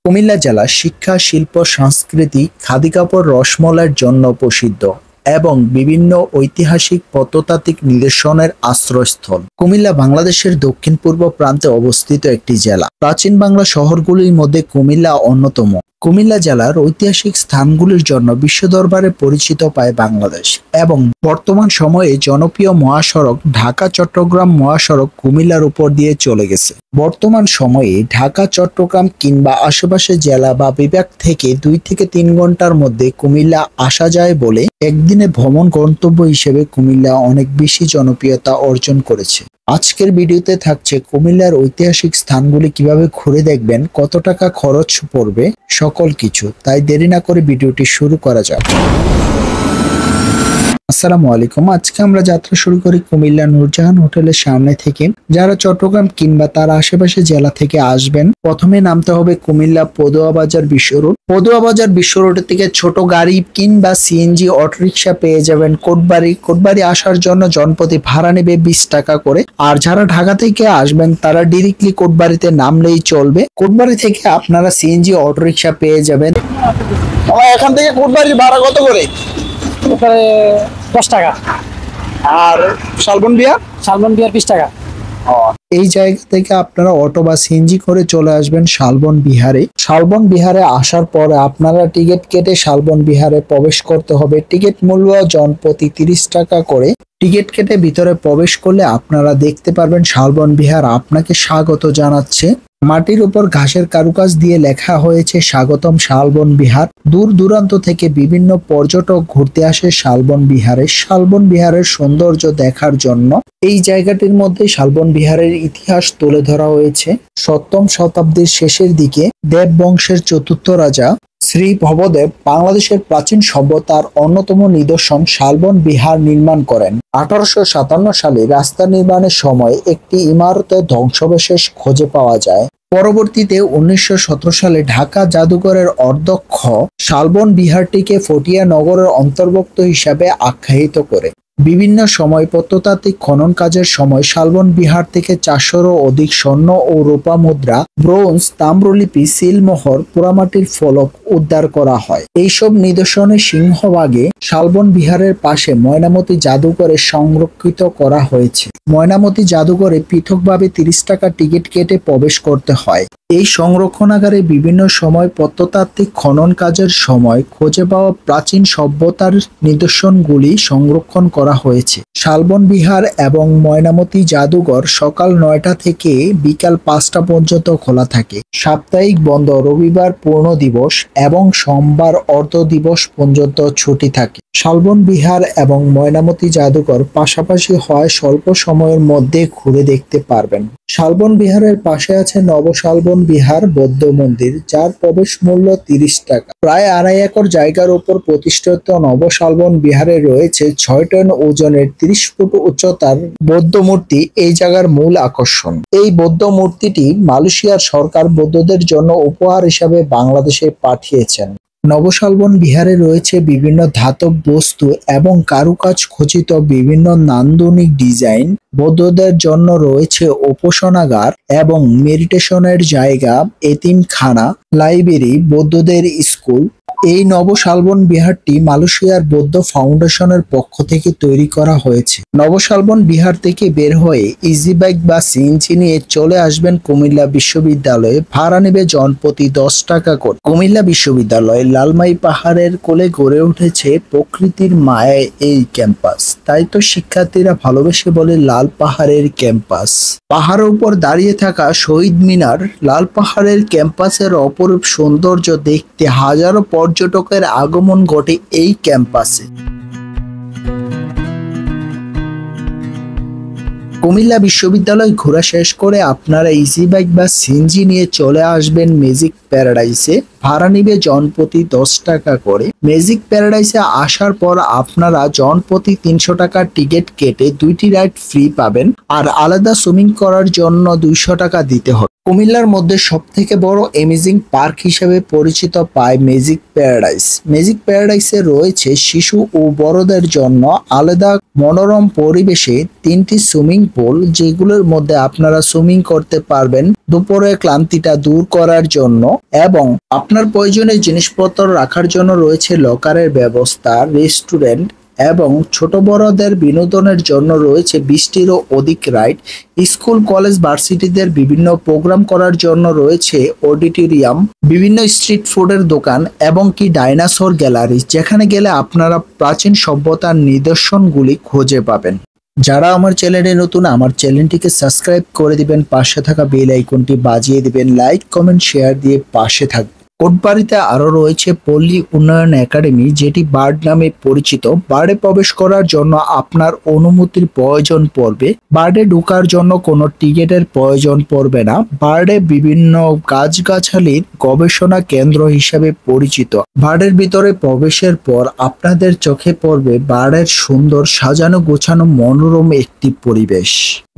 কুমিল্লা জেলা শিক্ষা, শিল্প, সংস্কৃতি, খাদি কাপড়, রসমলাইয়ের জন্য প্রসিদ্ধ এবং বিভিন্ন ঐতিহাসিক প্রত্নতাত্ত্বিক নিদর্শনের আশ্রয়স্থল। কুমিল্লা বাংলাদেশের দক্ষিণ-পূর্ব প্রান্তে অবস্থিত একটি জেলা। প্রাচীন বাংলা শহরগুলির মধ্যে কুমিল্লা অন্যতম। কুমিল্লা জেলার ঐতিহাসিক স্থানগুলির জন্য বিশ্ব দরবারে পরিচিত পায় বাংলাদেশ এবং বর্তমান সময়ে জনপ্রিয় মহাসড়ক ঢাকা-চট্টগ্রাম মহাসড়ক কুমিল্লার উপর দিয়ে চলে গেছে। বর্তমান সময়ে ঢাকা-চট্টগ্রাম কিংবা আশেপাশের জেলা বা বিভাগ থেকে 2 থেকে 3 ঘন্টার মধ্যে কুমিল্লা আসা যায় বলে একদিনে ভ্রমণ গন্তব্য হিসেবে কুমিল্লা অনেক বেশি জনপ্রিয়তা অর্জন করেছে। আজকের ভিডিওতে থাকছে কুমিল্লার ঐতিহাসিক স্থানগুলি কিভাবে ঘুরে দেখবেন, কত টাকা খরচ পড়বে, সকল কিছু। তাই দেরি না করে ভিডিওটি শুরু করা যাক। আসসালামু আলাইকুম। আজকে আমরা যাত্রা শুরু করি কুমিল্লা নূরজাহান হোটেলের সামনে থেকে। যারা চট্টগ্রাম কিংবা তার আশেপাশে জেলা থেকে আসবেন, প্রথমে নামতে হবে কুমিল্লা পদুয়া বাজার বিশ্ব রোড। পদুয়া বাজার বিশ্ব রোডের থেকে ছোট গাড়ি কিংবা সিএনজি অটোরিকশা পেয়ে যাবেন কোটবাড়ি আসার জন্য জনপ্রতি ভাড়া নেবে 20 টাকা করে। আর যারা ঢাকা থেকে আসবেন তারা ডিরেক্টলি কোটবাড়িতে নামলেই চলবে। কোটবাড়ি থেকে আপনারা সিএনজি অটোরিকশা পেয়ে যাবেন। এখান থেকে কোটবাড়ির ভাড়া কত করে? 10 টাকা। আর শালবন বিহার 20 টাকা। এই জায়গা থেকে আপনারা অটো বা সিএনজি করে চলে আসবেন শালবন বিহারে। শালবন বিহারে আসার পরে আপনারা টিকিট কেটে শালবন বিহারে প্রবেশ করতে হবে। টিকিট মূল্য জনপ্রতি 30 টাকা করে। টিকিট কেটে ভিতরে প্রবেশ করলে আপনারা দেখতে পারবেন শালবন বিহার আপনাকে স্বাগত জানাচ্ছে। মাটির উপর ঘাসের কারুকাজ দিয়ে লেখা হয়েছে স্বাগতম শালবন বিহার। দূর দূরান্ত থেকে বিভিন্ন পর্যটক ঘুরতে আসে শালবন বিহারে। শালবন বিহারের সৌন্দর্য দেখার জন্য এই জায়গাটির মধ্যে শালবন বিহারের ইতিহাস তুলে ধরা হয়েছে। 7ম শতাব্দীর শেষের দিকে দেব বংশের 4র্থ রাজা শ্রী ভবদেব বাংলাদেশের প্রাচীন সভ্যতার অন্যতম নিদর্শন শালবন বিহার নির্মাণ করেন। 1857 সালে রাস্তা নির্মাণের সময় একটি ইমারতের ধ্বংসাবশেষ খুঁজে পাওয়া যায়। পরবর্তীতে 1917 সালে ঢাকা জাদুঘরের অধ্যক্ষ শালবন বিহারটিকে ফটিয়া নগরের অন্তর্ভুক্ত হিসাবে আখ্যায়িত করে। বিভিন্ন সময় প্রত্নতাত্ত্বিক খনন কাজের সময় শালবন বিহার থেকে 400-রও অধিক স্বর্ণ ও রূপা মুদ্রা, ব্রোঞ্জ, তাম্রলিপি, সিলমোহর, পোড়ামাটির ফলক উদ্ধার করা হয়। এইসব নিদর্শনের সিংহভাগে শালবন বিহারের পাশে ময়নামতি জাদুঘরে সংরক্ষিত করা হয়েছে। ময়নামতি জাদুঘরে পৃথকভাবে 30 টাকা টিকিট কেটে প্রবেশ করতে হয়। এই সংরক্ষণাগারে বিভিন্ন সময় প্রত্নতাত্ত্বিক খনন কাজের সময় খুঁজে পাওয়া প্রাচীন সভ্যতার নিদর্শনগুলি সংরক্ষণ করা হয়েছে। শালবন বিহার এবং ময়নামতি জাদুঘর সকাল 9টা থেকে বিকাল 5টা পর্যন্ত খোলা থাকে। সাপ্তাহিক বন্ধ, রবিবার পূর্ণ দিবস এবং সোমবার অর্ধ দিবস পর্যন্ত ছুটি থাকে। শালবন বিহার এবং ময়নামতি জাদুঘর পাশাপাশি হয় স্বল্প সময়ের মধ্যে ঘুরে দেখতে পারবেন। শালবন বিহারের পাশে আছে নবশালবন বিহার বৌদ্ধ মন্দির, যার প্রবেশ মূল্য 30 টাকা। প্রায় 2.5 একর জায়গার উপর প্রতিষ্ঠিত নবশালবন বিহারে রয়েছে 6 টন ওজনের 30 ফুট উচ্চতার বৌদ্ধ মূর্তি। এই জায়গার মূল আকর্ষণ। এই বৌদ্ধ মূর্তিটি মালয়েশিয়ার সরকার বৌদ্ধদের জন্য উপহার হিসাবে বাংলাদেশে পাঠিয়েছেন। নবশালবন বিহারে রয়েছে বিভিন্ন ধাতব বস্তু এবং কারুকাজ খচিত বিভিন্ন নান্দনিক ডিজাইন। বৌদ্ধদের জন্য রয়েছে উপাসনাগার এবং মেডিটেশনের জায়গা, এতিমখানা, লাইব্রেরি, বৌদ্ধদের স্কুল। এই নবশালবন বিহারটি মালয়েশিয়ার বৌদ্ধ ফাউন্ডেশনের পক্ষ থেকে তৈরি করা হয়েছে। নবশালবন বিহার থেকে বের হয়ে ইজি বাইক বা সিএনজি নিয়ে চলে আসবেন কুমিল্লা বিশ্ববিদ্যালয়ে। ভাড়া নেবে জনপ্রতি 10 টাকা করে। কুমিল্লা বিশ্ববিদ্যালয়ে লালমাই পাহাড়ের কোলে গড়ে উঠেছে প্রকৃতির মায়ায় এই ক্যাম্পাস। তাই তো শিক্ষার্থীরা ভালোবেসে বলে লাল পাহাড়ের ক্যাম্পাস। পাহাড়ের উপর দাঁড়িয়ে থাকা শহীদ মিনার, লাল পাহাড়ের ক্যাম্পাসের অপরূপ সৌন্দর্য দেখতে হাজারো পর্যটকের আগমন ঘটে এই ক্যাম্পাসে। কুমিল্লা বিশ্ববিদ্যালয় ঘোরা শেষ করে আপনারা ইজি বাইক বা সিএনজি নিয়ে চলে আসবেন ম্যাজিক প্যারাডাইসে। ভাড়া নিবে জনপ্রতি 10 টাকা করে। ম্যাজিক প্যারাডাইসে আসার পর আপনারা জনপ্রতি 300 টাকা টিকিট কেটে 2টি রাইড ফ্রি পাবেন। আর আলাদা সুইমিং করার জন্য 200 টাকা দিতে হবে। কুমিল্লার মধ্যে সবথেকে বড় অ্যামেজিং পার্ক হিসেবে পরিচিত পায় ম্যাজিক প্যারাডাইস। ম্যাজিক প্যারাডাইসে রয়েছে শিশু ও বড়দের জন্য আলাদা মনোরম পরিবেশে 3টি সুইমিং পুল, যেগুলোর মধ্যে আপনারা সুইমিং করতে পারবেন দুপুরে ক্লান্তিটা দূর করার জন্য, এবং আপনার প্রয়োজনীয় জিনিসপত্র রাখার জন্য রয়েছে লকারের ব্যবস্থা, রেস্টুরেন্ট, এবং ছোট বড়দের বিনোদনের জন্য রয়েছে 20টিরও অধিক রাইড। স্কুল, কলেজ, ভার্সিটিদের বিভিন্ন প্রোগ্রাম করার জন্য রয়েছে অডিটোরিয়াম, বিভিন্ন স্ট্রিট ফুডের দোকান এবং কি ডাইনোসর গ্যালারি, যেখানে গেলে আপনারা প্রাচীন সভ্যতার নিদর্শনগুলি খুঁজে পাবেন। যারা আমার চ্যানেলে নতুন, আমার চ্যানেলটিকে সাবস্ক্রাইব করে দিবেন, পাশে থাকা বেল আইকনটি বাজিয়ে দিবেন, লাইক, কমেন্ট, শেয়ার দিয়ে পাশে থাকবেন। কোটবাড়িতে আরো রয়েছে পল্লী উন্নয়ন একাডেমি, যেটি বার্ড নামে পরিচিত। বার্ডে প্রবেশ করার জন্য আপনার অনুমতির প্রয়োজন পড়বে। বার্ডে ঢোকার জন্য কোনো টিকিটের প্রয়োজন পড়বে না। বার্ডে বিভিন্ন গাছগাছালির গবেষণা কেন্দ্র হিসেবে পরিচিত। বার্ডের ভিতরে প্রবেশের পর আপনাদের চোখে পড়বে বার্ডের সুন্দর সাজানো গোছানো মনোরম একটি পরিবেশ।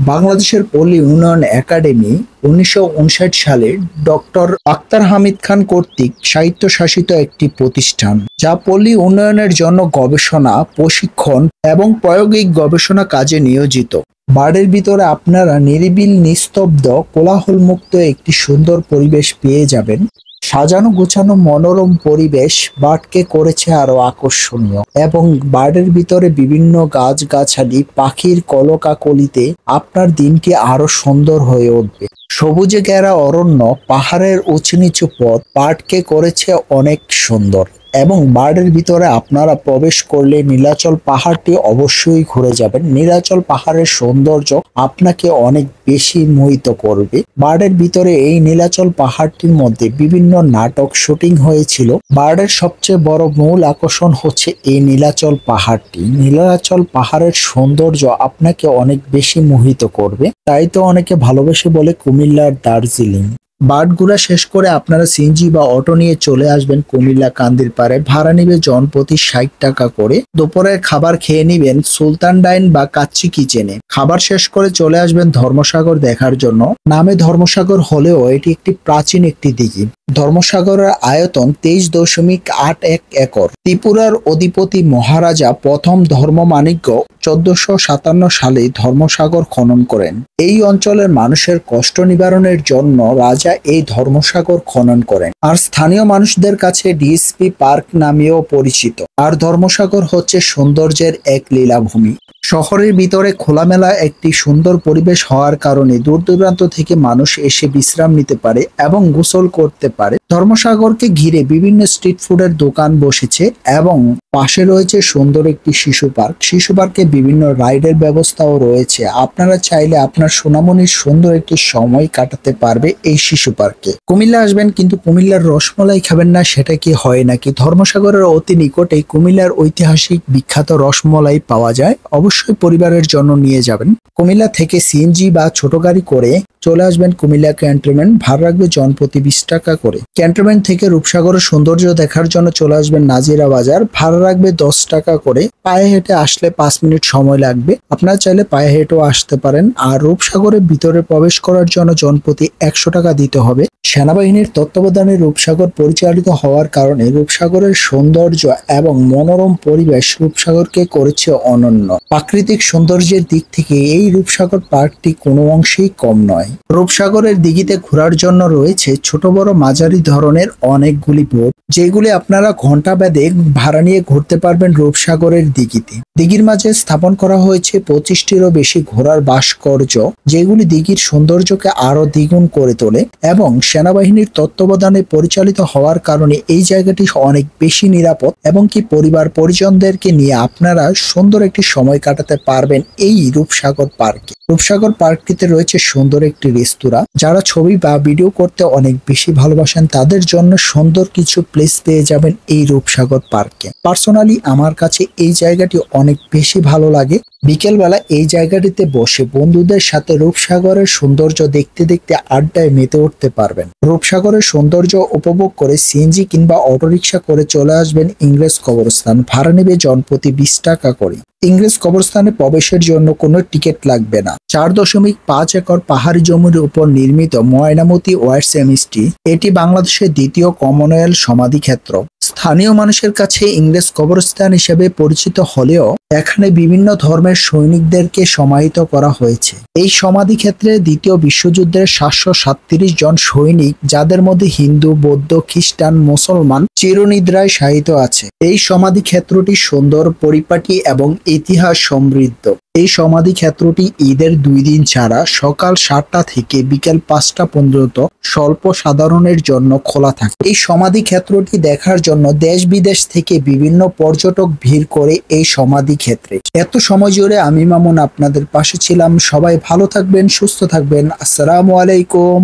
বাংলাদেশের পল্লী উন্নয়ন একাডেমি 1959 সালে ডক্টর আক্তার হামিদ খান কর্তৃক স্বায়ত্তশাসিত একটি প্রতিষ্ঠান, যা পল্লী উন্নয়নের জন্য গবেষণা, প্রশিক্ষণ এবং প্রায়োগিক গবেষণা কাজে নিয়োজিত। বার্ডের ভিতরে আপনারা নিরিবিল, নিস্তব্ধ, কোলাহলমুক্ত একটি সুন্দর পরিবেশ পেয়ে যাবেন। সাজানো গোছানো মনোরম পরিবেশ বার্ডকে করেছে আরো আকর্ষণীয়, এবং বার্ডের ভিতরে বিভিন্ন গাছগাছালি, পাখির কলকাকলিতে আপনার দিনকে আরো সুন্দর হয়ে উঠবে। সবুজে ঘেরা অরণ্য, পাহাড়ের উঁচু নিচু পথ বার্ডকে করেছে অনেক সুন্দর, এবং বার্ডের ভিতরে আপনারা প্রবেশ করলে নীলাচল পাহাড়টি অবশ্যই ঘুরে যাবেন। নীলাচল পাহাড়ের সৌন্দর্য আপনাকে অনেক বেশি মোহিত করবে। বার্ডের ভিতরে এই নীলাচল পাহাড়টির মধ্যে বিভিন্ন নাটক শুটিং হয়েছিল। বার্ডের সবচেয়ে বড় মূল আকর্ষণ হচ্ছে এই নীলাচল পাহাড়টি। নীলাচল পাহাড়ের সৌন্দর্য আপনাকে অনেক বেশি মোহিত করবে, তাই তো অনেকে ভালোবেসে বলে কুমিল্লার দার্জিলিং। বার্ড ঘোরা শেষ করে আপনারা সিএনজি বা অটো নিয়ে চলে আসবেন কুমিল্লা কান্দির পাড়ে। ভাড়া নিবে জনপ্রতি 60 টাকা করে। দুপুরের খাবার খেয়ে নিবেন সুলতান ডাইন বা কাচ্চি কিচেনে। খাবার শেষ করে চলে আসবেন ধর্মসাগর দেখার জন্য। নামে ধর্মসাগর হলেও এটি একটি প্রাচীন একটি দিঘি। ধর্মসাগরের আয়তন 23.81 একর। ত্রিপুরার অধিপতি মহারাজা প্রথম ধর্মমাণিক্য 1457 সালে ধর্মসাগর খনন করেন। এই অঞ্চলের মানুষের কষ্ট নিবারণের জন্য রাজা এই ধর্মসাগর খনন করেন, আর স্থানীয় মানুষদের কাছে ডিএসপি পার্ক নামেও পরিচিত। আর ধর্মসাগর হচ্ছে সৌন্দর্যের এক লীলাভূমি। শহরের ভিতরে খোলামেলা একটি সুন্দর পরিবেশ হওয়ার কারণে দূর দূরান্ত থেকে মানুষ এসে বিশ্রাম নিতে পারে এবং গোসল করতে পারে। ধর্মসাগরকে ঘিরে বিভিন্ন স্ট্রিট ফুডের দোকান বসেছে, এবং পাশে রয়েছে সুন্দর একটি শিশু পার্ক। শিশু পার্কে বিভিন্ন রাইডের ব্যবস্থাও রয়েছে। আপনারা চাইলে আপনার সোনামণির সুন্দর একটি সময় কাটাতে পারবে এই শিশু পার্কে। কুমিল্লা আসবেন, কিন্তু কুমিল্লার রসমলাই খাবেন না, সেটা কি হয় নাকি? ধর্মসাগরের অতি নিকটেই কুমিল্লার ঐতিহাসিক বিখ্যাত রসমলাই পাওয়া যায়। অবশ্যই পরিবারের জন্য নিয়ে যাবেন। কুমিল্লা থেকে সিএনজি বা ছোট গাড়ি করে চলে আসবেন কুমিল্লা ক্যান্টনমেন্ট। ভাড়া রাখবে জনপ্রতি 20 টাকা করে। ক্যান্টনমেন্ট থেকে রূপসাগরের সৌন্দর্য দেখার জন্য চলে আসবেন নাজিরা বাজার। ভাড়া রাখবে 10 টাকা করে। পায়ে হেঁটে আসলে 5 মিনিট সময় লাগবে। আপনারা চাইলে পায়ে হেঁটেও আসতে পারেন। আর রূপসাগরের ভিতরে প্রবেশ করার জন্য জনপ্রতি 100 টাকা দিতে হবে। সেনাবাহিনীর তত্ত্বাবধানে রূপসাগর পরিচালিত হওয়ার কারণে রূপসাগরের সৌন্দর্য এবং মনোরম পরিবেশ রূপসাগরকে করেছে অনন্য। প্রাকৃতিক সৌন্দর্যের দিক থেকে এই রূপসাগর পার্কটি কোনো অংশেই কম নয়। রূপসাগরের দিঘিতে ঘোরার জন্য রয়েছে ছোট বড় মাঝারি ধরনের অনেকগুলি বোট, যেগুলি আপনারা ঘন্টা বাদে ভাড়া নিয়ে ঘুরতে পারবেন রূপসাগরের দিঘিতে। দিঘির মাঝে স্থাপন করা হয়েছে 25টিরও বেশি ঘোড়ার ভাস্কর্য, যেগুলি দিঘির সৌন্দর্যকে আরো দ্বিগুণ করে তোলে, এবং সেনাবাহিনীর তত্ত্বাবধানে পরিচালিত হওয়ার কারণে এই জায়গাটি অনেক বেশি নিরাপদ, এবং কি পরিবার পরিজনদেরকে নিয়ে আপনারা সুন্দর একটি সময় কাটাতে পারবেন এই রূপসাগর পার্কে। রূপসাগর পার্কটিতে রয়েছে সুন্দর একটি রেস্তোরাঁ। যারা ছবি বা ভিডিও করতে অনেক বেশি ভালোবাসেন তাদের জন্য সুন্দর কিছু প্লেস পেয়ে যাবেন এই রূপসাগর পার্কে। পার্সোনালি আমার কাছে এই জায়গাটি অনেক বেশি ভালো লাগে। বিকেলবেলা এই জায়গাটিতে বসে বন্ধুদের সাথে রূপসাগরের সৌন্দর্য দেখতে দেখতে আড্ডায় মেতে উঠতে পারবেন। রূপসাগরের সৌন্দর্য উপভোগ করে সিএনজি কিংবা অটোরিকশা করে চলে আসবেন ইংরেজ কবরস্থান। ভাড়া নেবে জনপ্রতি 20 টাকা করে। ইংরেজ কবরস্থানে প্রবেশের জন্য কোনো টিকিট লাগবে না। 4.5 একর পাহাড়ি জমির উপর নির্মিত ময়নামতি ওয়ার সেমিস্ট্রি এটি বাংলাদেশের দ্বিতীয় কমনওয়েলথ সমাধিক্ষেত্র। স্থানীয় মানুষের কাছে ইংরেজ কবরস্থান হিসেবে পরিচিত হলেও এখানে বিভিন্ন ধর্মের সৈনিকদেরকে সমাহিত করা হয়েছে। এই সমাধিক্ষেত্রে দ্বিতীয় বিশ্বযুদ্ধের 737 জন সৈনিক, যাদের মধ্যে হিন্দু, বৌদ্ধ, খ্রিস্টান, মুসলমান চিরনিদ্রায় শায়িত আছে। এই সমাধিক্ষেত্রটি সুন্দর, পরিপাটি এবং ইতিহাস সমৃদ্ধ। এই সমাধিক্ষেত্রটি ঈদের 2 দিন ছাড়া সকাল 7টা থেকে বিকেল 5টা পর্যন্ত স্বল্প সাধারণের জন্য খোলা থাকে। এই সমাধিক্ষেত্রটি দেখার জন্য দেশ বিদেশ থেকে বিভিন্ন পর্যটক ভিড় করে এই সমাধিক্ষেত্রে। এত সময় জুড়ে আমি মামুন আপনাদের পাশে ছিলাম। সবাই ভালো থাকবেন, সুস্থ থাকবেন। আসসালামু আলাইকুম।